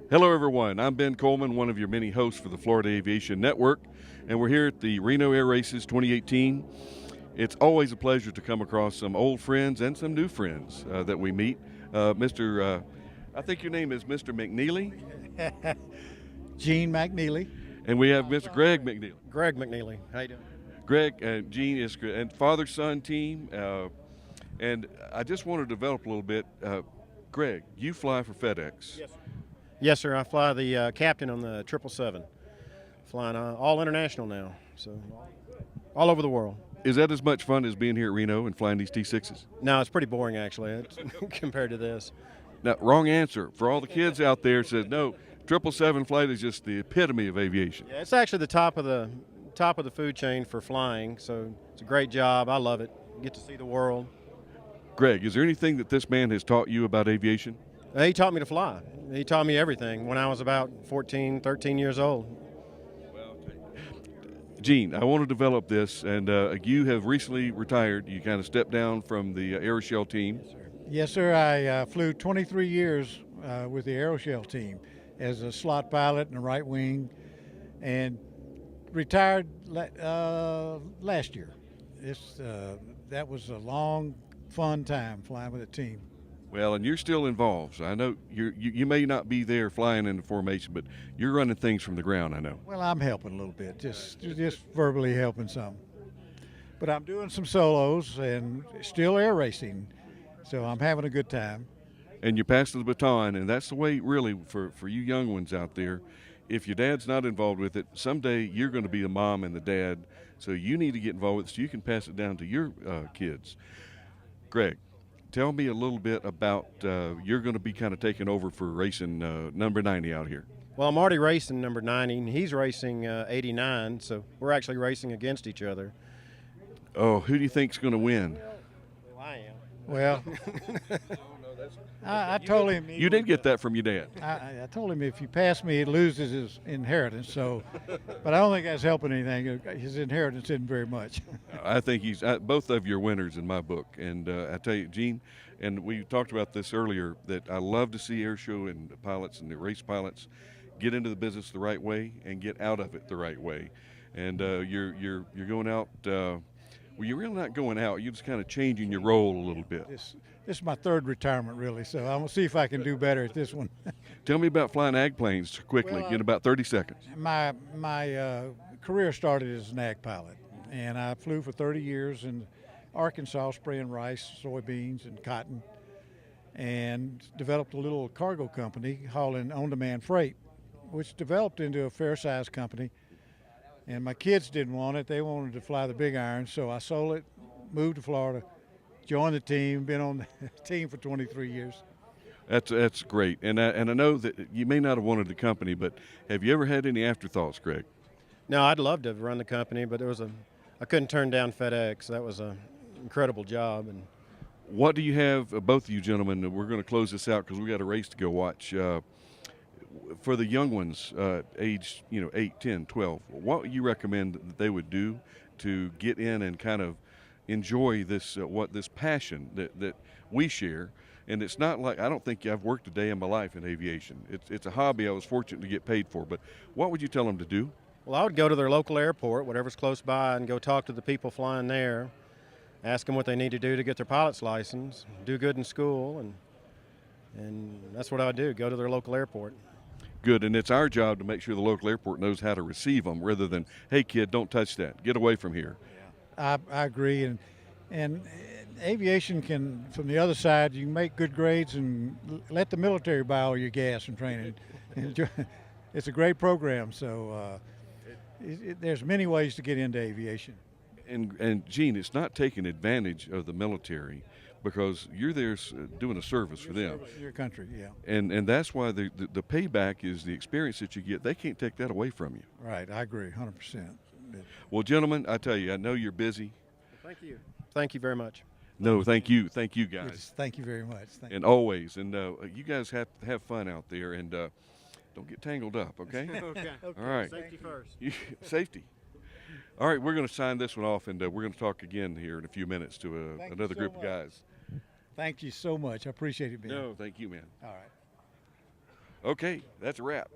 Hello, everyone. I'm Ben Coleman, one of your many hosts for the Florida Aviation Network, and we're here at the Reno Air Races 2018. It's always a pleasure to come across some old friends and some new friends that we meet. I think your name is Mr. McNeely, Gene McNeely. and we have Mr. Greg McNeely. Greg McNeely. How you doing? Greg and Gene is and father-son team, and I just want to develop a little bit. Greg, you fly for FedEx. Yes, sir. Yes, sir. I fly the captain on the 777, flying all international now, so all over the world. Is that as much fun as being here at Reno and flying these T6s? No, it's pretty boring actually compared to this. Now, wrong answer. For all the kids out there, says no. 777 flight is just the epitome of aviation. Yeah, it's actually the top of the food chain for flying, so it's a great job. I love it. Get to see the world. Greg, is there anything that this man has taught you about aviation? He taught me to fly. He taught me everything when I was about 14, 13 years old. Gene, I want to develop this, and you have recently retired. You kind of stepped down from the Aeroshell team. Yes, sir. I flew 23 years with the Aeroshell team as a slot pilot in the right wing, and retired last year. That was a long, fun time flying with the team. Well, and you're still involved. So I know you may not be there flying in the formation, but you're running things from the ground, I know. Well, I'm helping a little bit, just verbally helping some. But I'm doing some solos and still air racing, so I'm having a good time. And you pass the baton, and that's the way, really, for you young ones out there. If your dad's not involved with it, someday you're going to be the mom and the dad, so you need to get involved with it so you can pass it down to your kids. Greg, tell me a little bit about you're going to be kind of taking over for racing number 90 out here. Well, I'm already racing number 90, and he's racing 89, so we're actually racing against each other. Oh, who do you think's going to win? Well, I am. Well, I told him. You did get that from your dad. I told him if you pass me, he loses his inheritance. So, but I don't think that's helping anything. His inheritance isn't very much. I think he's both of you are winners in my book. And I tell you, Gene, and we talked about this earlier, that I love to see air show and pilots and the race pilots get into the business the right way and get out of it the right way. And you're going out. Well, you're really not going out. You're just kind of changing your role a little bit. This is my third retirement, really. So I'm gonna see if I can do better at this one. Tell me about flying ag planes quickly, Well, in about 30 seconds. My career started as an ag pilot, and I flew for 30 years in Arkansas, spraying rice, soybeans, and cotton, and developed a little cargo company hauling on-demand freight, which developed into a fair-sized company. And my kids didn't want it. They wanted to fly the big iron, so I sold it, moved to Florida, joined the team, been on the team for 23 years. That's great. And I know that you may not have wanted the company, but have you ever had any afterthoughts, Greg? No, I'd love to run the company, but I couldn't turn down FedEx. That was an incredible job. And What do you have, both of you gentlemen, we're going to close this out because we got a race to go watch. For the young ones, age 8, 10, 12, what would you recommend that they would do to get in and kind of enjoy this this passion that we share? And it's not like, I don't think I've worked a day in my life in aviation. It's a hobby I was fortunate to get paid for. But what would you tell them to do? well, I would go to their local airport, whatever's close by, and go talk to the people flying there, ask them what they need to do to get their pilot's license, do good in school, and that's what I would do, go to their local airport. Good, and it's our job to make sure the local airport knows how to receive them rather than, hey, kid, don't touch that. Get away from here. I agree, and aviation can, from the other side, you can make good grades and let the military buy all your gas and training. It's a great program, so there's many ways to get into aviation. And Gene, it's not taking advantage of the military because you're there doing a service for them. Service to your country, yeah. And that's why the payback is the experience that you get. They can't take that away from you. Right, I agree, 100%. Well, gentlemen, I tell you, I know you're busy. Thank you. Thank you very much. No, thank you guys, Yes, thank you very much. Thank and always. And you guys have fun out there, and don't get tangled up, okay? Okay. All right. Safety first. Safety. All right, we're going to sign this one off, and we're going to talk again here in a few minutes to Thank you another so group of much. guys. Thank you so much. I appreciate it, Ben. No, thank you, man. All right. Okay, that's a wrap.